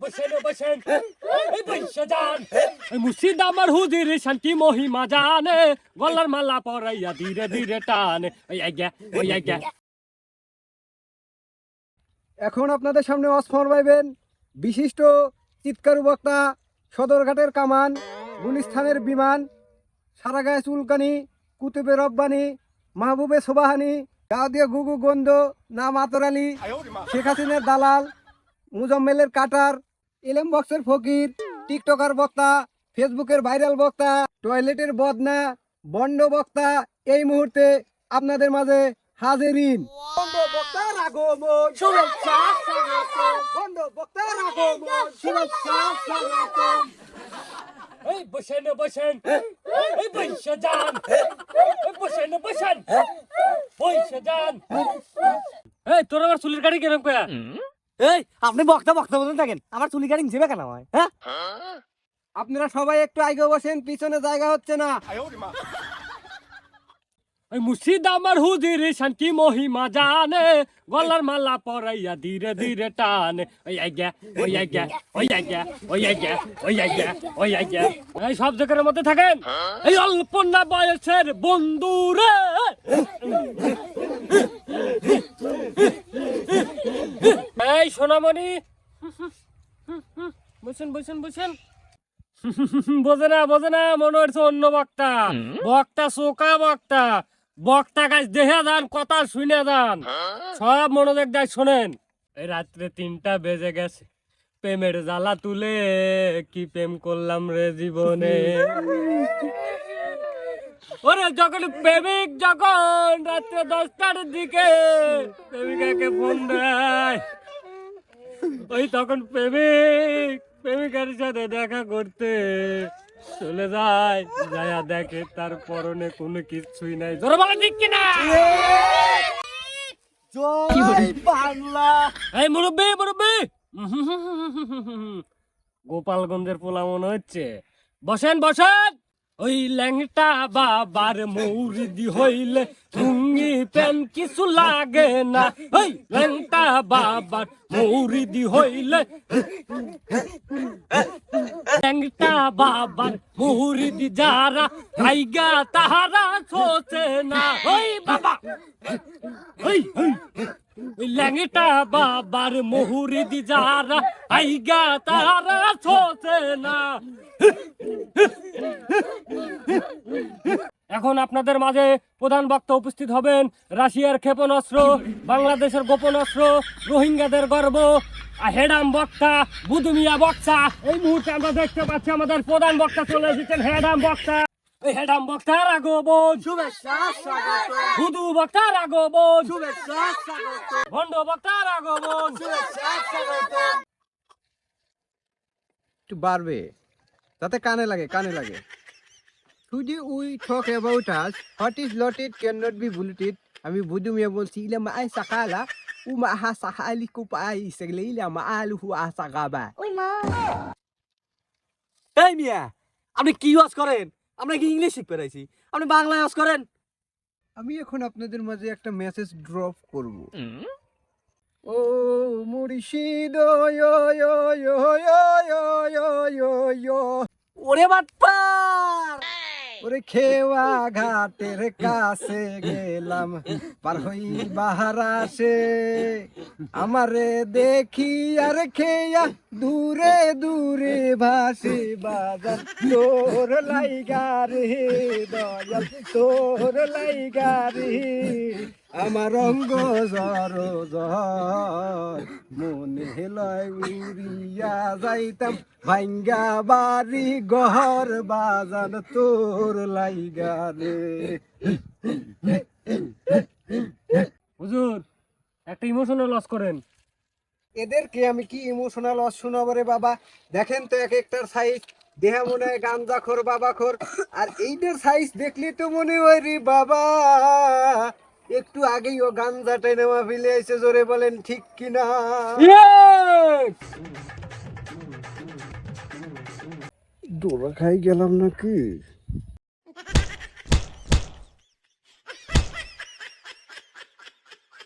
বসেন বসেন এই বৈশা যান মুর্শিদ আমার হুজির শান্তি মহিমা জানে গলার মালা পরাইয়া ধীরে ধীরে টানে ওই আজ্ঞা ওই আজ্ঞা। এখন আপনাদের সামনে অসফর পাইবেন বিশিষ্ট চিৎকারু বক্তা, সদরঘাটের কামান, গুলিস্তানের বিমান, সারাগায়ে চুলকানি, কুতুবে রব্বানি, মাহবুবে সোবাহানি, গাউদিয়া গুগু গন্ধ, নাম আতর আলী, শেখ হাসিনার দালাল, মুজাম্মেলের কাটার, এলএম বক্সের ফকির, টিকটকার বক্তা, ফেসবুকের ভাইরাল বক্তা, টয়লেটের বদনা, বন্ড বক্তা এই মুহূর্তে আপনাদের মাঝে হাজিরিন। বন্ড বক্তার আগমন, শুভেচ্ছা স্বাগতম। বন্ড বক্তার আগমন, শুভেচ্ছা স্বাগতম। এই বসেন বসেন এই বৈশা যান বসেন বসেন বৈশা যান। এই তোর আমার চুলের গাড়ি কেরম কয়া? এই আপনি বক্তা বক্তা বলতে থাকেন, আমার চুলি কাটিং যাবে কেন হয়? হ্যাঁ, আপনারা সবাই একটু আগে বসেন, পিছনে জায়গা হচ্ছে না। ওই মুর্শিদ আমার হুজির শান্তি মহিমা জানে গলার মালা পরাইয়া ধীরে ধীরে টানে ওই আজ্ঞা ওই আজ্ঞা ওই আজ্ঞা ওই আজ্ঞা ওই আজ্ঞা ওই আজ্ঞা। এই সব জায়গার মধ্যে থাকেন। এই অল্প না বয়সের বন্ধু রে এই সোনামণি বসেন বসেন বসেন। বোঝে না মনে হচ্ছে অন্য বক্তা, বক্তা চোকা বক্তা, বক্তা গাছ দেখে যান, কথা শুনে যান, সব মনোযোগ দেয় শোনেন। এই রাত্রে 3টা বেজে গেছে, প্রেমের জ্বালা তুলে কি প্রেম করলাম রে জীবনে। ওরে যখন প্রেমিক যখন রাত্রে 10টার দিকে প্রেমিকাকে ফোন দেয়, ওই তখন প্রেমিকার সাথে দেখা করতে চলে যায়, যায়া দেখে তার পরনে কোনো কিছুই নাই। জোরে বলা ঠিক কিনা? জয় বাংলা। এই মুরব্বি গোপালগঞ্জের পোলা মনে হচ্ছে। বসেন বসেন। ওই ল্যাংটা বাবার মৌরিদি হইলে টুঙ্গি প্যান কিছু লাগে না। ওই ল্যাংটা বাবার মৌরিদি হইলে, ল্যাংটা বাবার মৌরিদি যারা আইগা তাহারা ছোচে না। ওই বাবা ওই ওই ল্যাংটা বাবার মৌরিদি যারা আইগা তাহারা ছোচে না। এখন আপনাদের মাঝে প্রধান বক্তা উপস্থিত হবেন। রাশিয়ার ক্ষেপণাস্ত্র, বাংলাদেশের গোপন অস্ত্র, রোহিঙ্গাদের গর্ব, হেডাম বক্তা, বুদুমিয়া বক্তা। এই মুহূর্তে আমরা দেখতে পাচ্ছি আমাদের প্রধান বক্তা চলে এসেছেন, হেডাম বক্তা। এই হেডাম বক্তার আগমন, শুভেচ্ছা স্বাগতম। বুদু বক্তার আগমন, শুভেচ্ছা স্বাগতম। ভণ্ড বক্তার আগমন, শুভেচ্ছা স্বাগতম। একটু বাড়বে তাতে কানে লাগে। Today we talk about us. What is loaded cannot be bulleted. আমি বুধু মিয়া বলছি, ইলা মা আই সাকালা উমা আহা সাকালি কুপাই সেগলে ইলা মা আলুহু আসাগাবা। এই মিয়া, আপনি কি ওয়াজ করেন? আমরা কি ইংলিশ শিখতে পারাইছি? আপনি বাংলায় ওয়াজ করেন। আমি এখন আপনাদের মাঝে একটা মেসেজ ড্রপ করব। ও মুর্শিদ ইয়ো ইয়ো ইয়ো ইয়ো ইয়ো ইয়ো ইয়ো। ওরে বাটপার, ওরে খেওয়া ঘাটের কাছে গেলাম, পার হই বাহারাসে, আমারে দেখি আর খেয়া দূরে দূরে ভাসে বাজার, তোর লাইগারে দয়াল তোর লাইগারে, আমার অঙ্গ জর জর, মনে লয় উড়িয়া যাইতাম ভাঙ্গা বাড়ি ঘর বাজান তোর লাইগারে। হুজুর একটা ইমোশনাল লস করেন। এদেরকে আমি কি ইমোশনাল লস শোনাবো রে বাবা? দেখেন তো এক একটার সাইজ, দেহা মনে হয় গাঞ্জাখোর বাবাখোর, আর এইটার সাইজ দেখলে তো মনে হয় রে বাবা একটু আগেই ও গাঞ্জাটাই নেওয়া ফেলে এসে, জোরে বলেন ঠিক কিনা? দোরা খাই গেলাম নাকি?